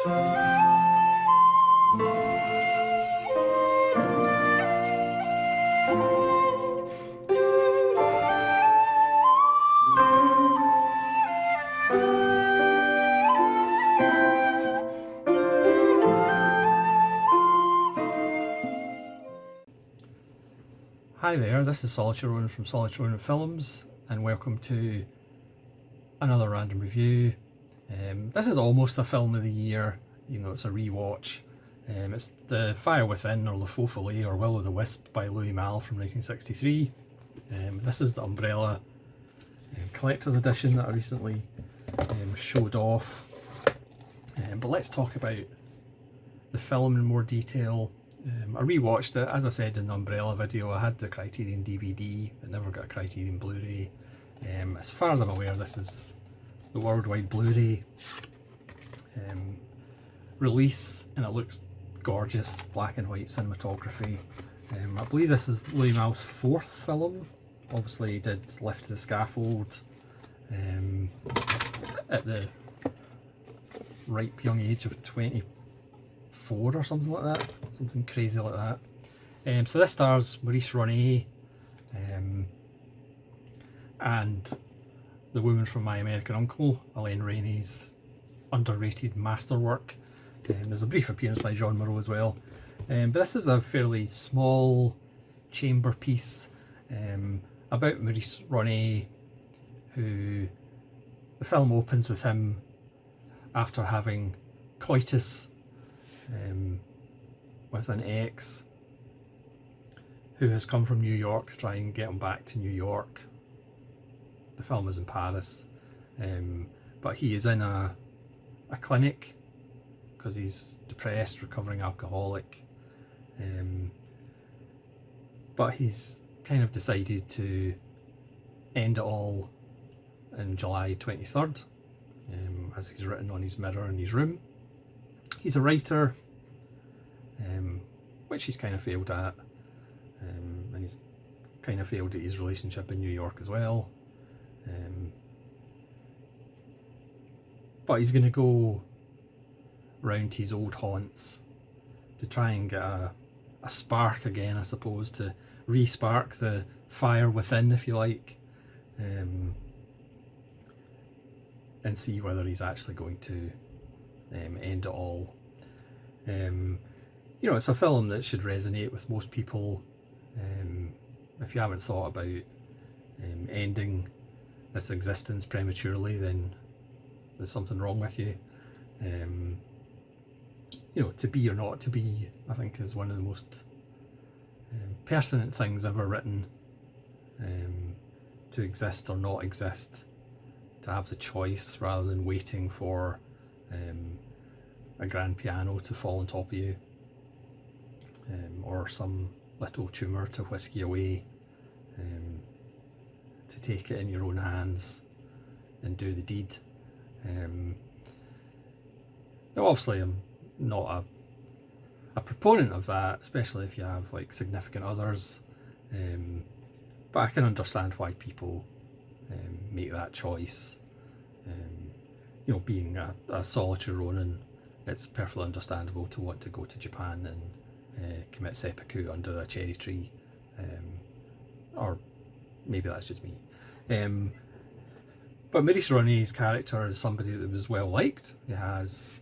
Hi there, this is Solitary Ronan from Solitary Ronan Films, and welcome to another random review. This is almost a film of the year, even though it's a rewatch. It's The Fire Within, or the Feu Follet, or Will o' the Wisp by Malle from 1963. This is the Umbrella collector's edition that I recently showed off. But let's talk about the film in more detail. I rewatched it, as I said in the Umbrella video. I had the Criterion DVD, but never got a Criterion Blu-ray. As far as I'm aware, this is the worldwide Blu-ray release, and it looks gorgeous, black and white cinematography. I believe this is Louis Malle's fourth film. Obviously he did Lift to the Scaffold at the ripe young age of 24 or something like that, something crazy like that. So this stars Maurice Ronet and the woman from My American Uncle, Elaine Rainey's underrated masterwork. There's a brief appearance by John Moreau as well. But this is a fairly small chamber piece about Maurice Ronet, who the film opens with him after having coitus with an ex who has come from New York to try and get him back to New York. The film is in Paris, but he is in a clinic because he's depressed, recovering alcoholic, but he's kind of decided to end it all in July 23rd, as he's written on his mirror in his room. He's a writer, which he's kind of failed at, and he's kind of failed at his relationship in New York as well. But he's going to go round to his old haunts to try and get a spark again, I suppose, to re-spark the fire within, if you like, and see whether he's actually going to end it all. You know, it's a film that should resonate with most people. If you haven't thought about ending this existence prematurely, then there's something wrong with you. You know, to be or not to be, I think, is one of the most pertinent things ever written. To exist or not exist, to have the choice rather than waiting for a grand piano to fall on top of you, or some little tumour to whisk you away, to take it in your own hands and do the deed. Now obviously I'm not a proponent of that, especially if you have like significant others, but I can understand why people make that choice. You know, being a solitary Ronin, it's perfectly understandable to want to go to Japan and commit seppuku under a cherry tree, or maybe that's just me. But Maurice Ronet's character is somebody that was well liked. He has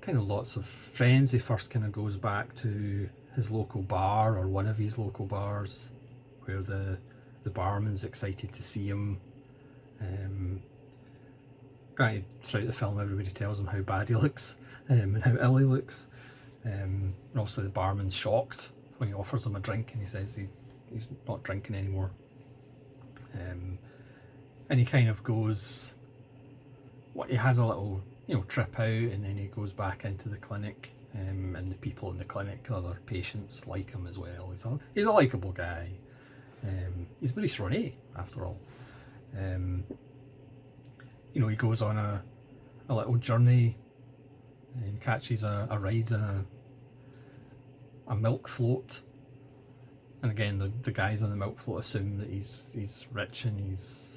kind of lots of friends. He first kind of goes back to his local bar, or one of his local bars, where the barman's excited to see him. Granted, throughout the film everybody tells him how bad he looks, and how ill he looks, and obviously the barman's shocked when he offers him a drink and he says he's not drinking anymore. And he kind of goes, he has a little, you know, trip out, and then he goes back into the clinic, and the people in the clinic, other patients, like him as well. He's a likeable guy. He's Maurice Ronet after all. You know, he goes on a little journey and catches a ride in a milk float, and again the guys on the milk float assume that he's rich and he's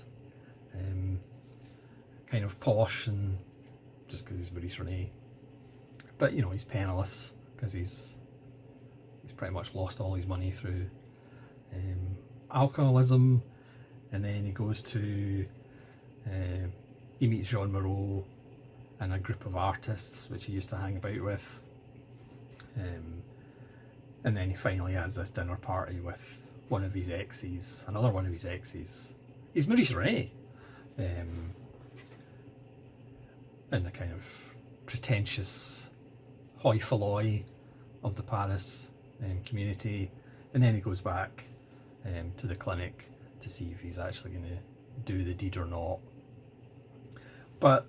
kind of posh and just because he's Maurice Ronet. But you know, he's penniless because he's pretty much lost all his money through alcoholism, and then he goes to he meets Jean Moreau and a group of artists which he used to hang about with, and then he finally has this dinner party with one of his exes, another one of his exes. He's Maurice Ronet, in the kind of pretentious hoi polloi of the Paris community, and then he goes back to the clinic to see if he's actually going to do the deed or not. But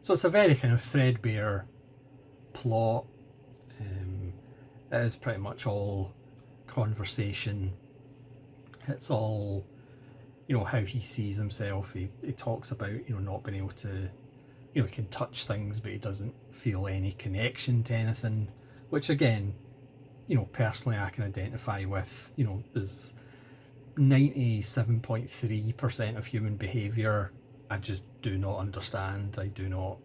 so it's a very kind of threadbare plot. It is pretty much all conversation. It's all, you know, how he sees himself. He talks about, you know, not being able to, you know, he can touch things but he doesn't feel any connection to anything, which again, you know, personally I can identify with. You know, there's 97.3% of human behaviour I just do not understand, I do not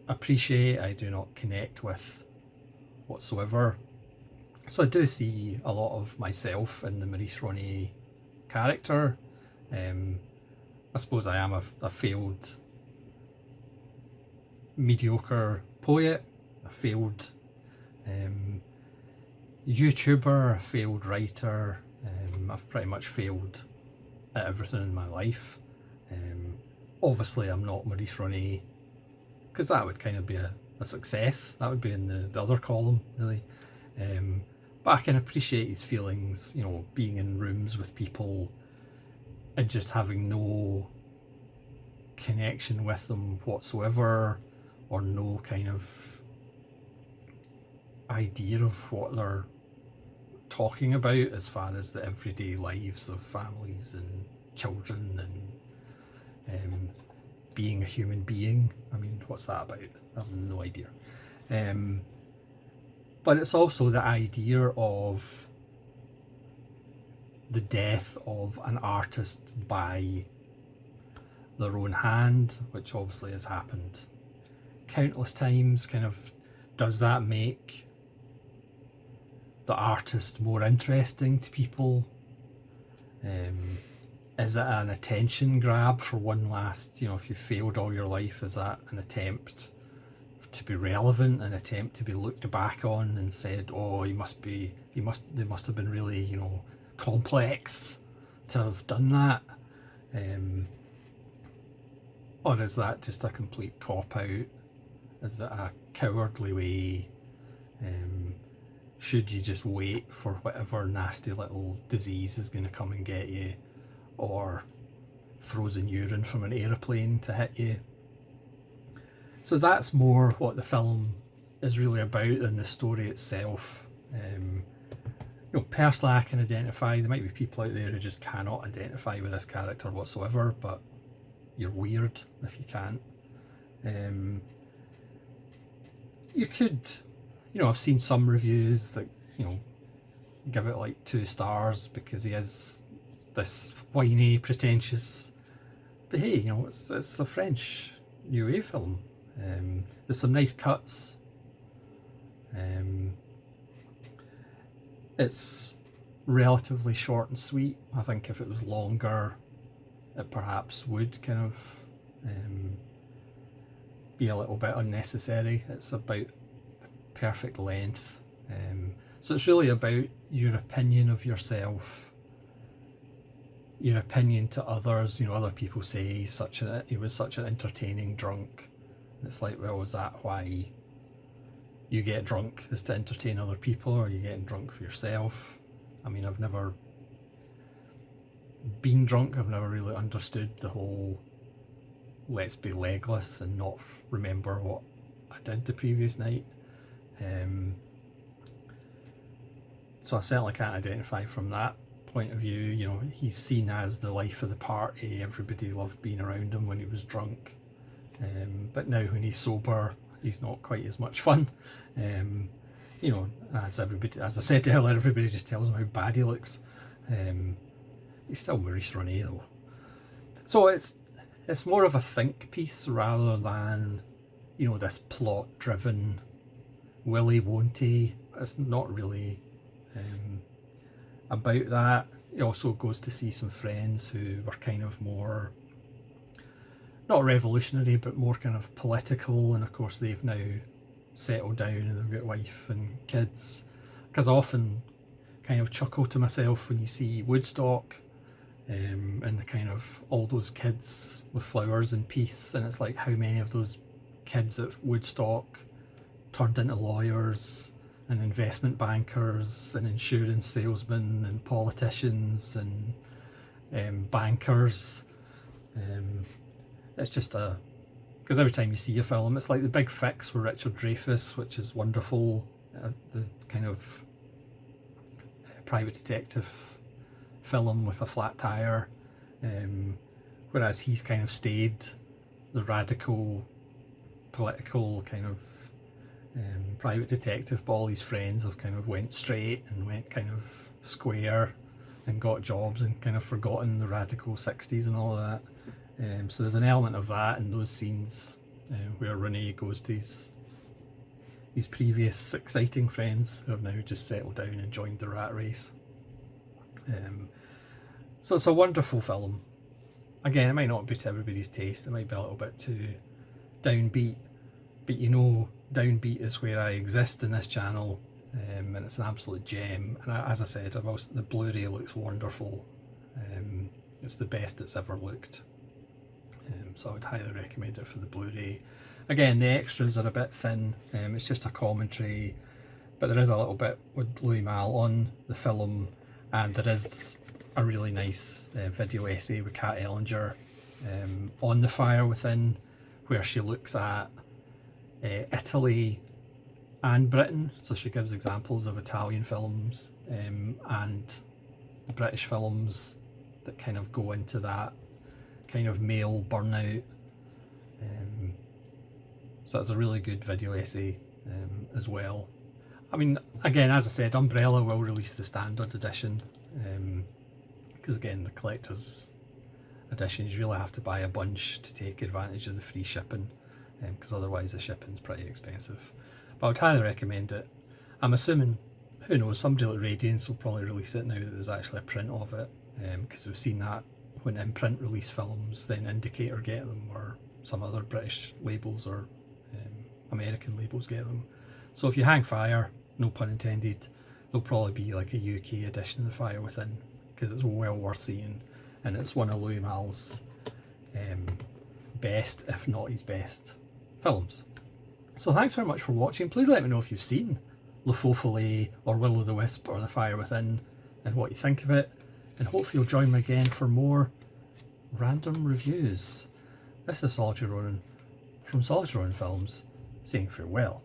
appreciate, I do not connect with whatsoever. So I do see a lot of myself in the Maurice Ronet character. I suppose I am a failed, mediocre poet, a failed YouTuber, a failed writer. I've pretty much failed at everything in my life. Obviously I'm not Maurice Ronet, because that would kind of be a success. That would be in the other column, really. But I can appreciate his feelings, you know, being in rooms with people and just having no connection with them whatsoever, or no kind of idea of what they're talking about as far as the everyday lives of families and children and being a human being. I mean, what's that about? I have no idea. But it's also the idea of the death of an artist by their own hand, which obviously has happened countless times. Kind of, does that make the artist more interesting to people? Is it an attention grab for one last, you know, if you failed all your life, is that an attempt to be relevant, an attempt to be looked back on and said, oh, they must have been really, you know, complex to have done that? Or is that just a complete cop-out? Is it a cowardly way? Should you just wait for whatever nasty little disease is going to come and get you, or frozen urine from an aeroplane to hit you? So that's more what the film is really about than the story itself. You know, personally I can identify. There might be people out there who just cannot identify with this character whatsoever, but you're weird if you can't. You could, you know, I've seen some reviews that, you know, give it like 2 stars because he is this whiny, pretentious. But hey, you know, it's a French New Wave film. There's some nice cuts. It's relatively short and sweet. I think if it was longer, it perhaps would kind of be a little bit unnecessary. It's about perfect length. So it's really about your opinion of yourself, your opinion to others. You know, other people say he was such an entertaining drunk. And it's like, well, is that why you get drunk, is to entertain other people, or are you getting drunk for yourself? I mean, I've never been drunk. I've never really understood the whole let's be legless and not remember what I did the previous night. So I certainly can't identify from that point of view. You know, he's seen as the life of the party. Everybody loved being around him when he was drunk. But now when he's sober, he's not quite as much fun. You know, as I said earlier, everybody just tells him how bad he looks. He's still Maurice Ronet though. So it's It's more of a think piece rather than, you know, this plot driven will he, won't he. It's not really about that. He also goes to see some friends who were kind of more, not revolutionary, but more kind of political, and of course they've now settled down and they've got wife and kids. Because I often kind of chuckle to myself when you see Woodstock and the kind of all those kids with flowers and peace, and it's like how many of those kids at Woodstock turned into lawyers and investment bankers and insurance salesmen and politicians and bankers. It's just because every time you see a film, it's like The Big Fix with Richard Dreyfuss, which is wonderful, the kind of private detective film with a flat tire, whereas he's kind of stayed the radical political kind of private detective, but all his friends have kind of went straight and went kind of square and got jobs and kind of forgotten the radical 60s and all of that. So there's an element of that in those scenes where Ronet goes to his previous exciting friends who have now just settled down and joined the rat race. So it's a wonderful film. Again, it might not be to everybody's taste, it might be a little bit too downbeat, but you know, downbeat is where I exist in this channel, and it's an absolute gem. And as I said, the Blu-ray looks wonderful. It's the best it's ever looked. So I would highly recommend it for the Blu-ray. Again, the extras are a bit thin, it's just a commentary, but there is a little bit with Louis Malle on the film, and there is a really nice video essay with Kat Ellinger on The Fire Within, where she looks at Italy and Britain. So she gives examples of Italian films and British films that kind of go into that kind of male burnout. So it's a really good video essay as well. I mean, again, as I said, Umbrella will release the standard edition, because again, the collector's editions, you really have to buy a bunch to take advantage of the free shipping, because otherwise the shipping's pretty expensive. But I would highly recommend it. I'm assuming, who knows, somebody like Radiance will probably release it now that there's actually a print of it, because we've seen that when in-print release films, then Indicator get them, or some other British labels or American labels get them. So if you hang fire, no pun intended, there'll probably be like a UK edition of The Fire Within, because it's well worth seeing, and it's one of Louis Malle's best, if not his best, films. So thanks very much for watching. Please let me know if you've seen Feu Follet or Will o' the Wisp or The Fire Within and what you think of it, and hopefully you'll join me again for more random reviews. This is Solitary Ronin from Solitary Ronin Films, saying farewell.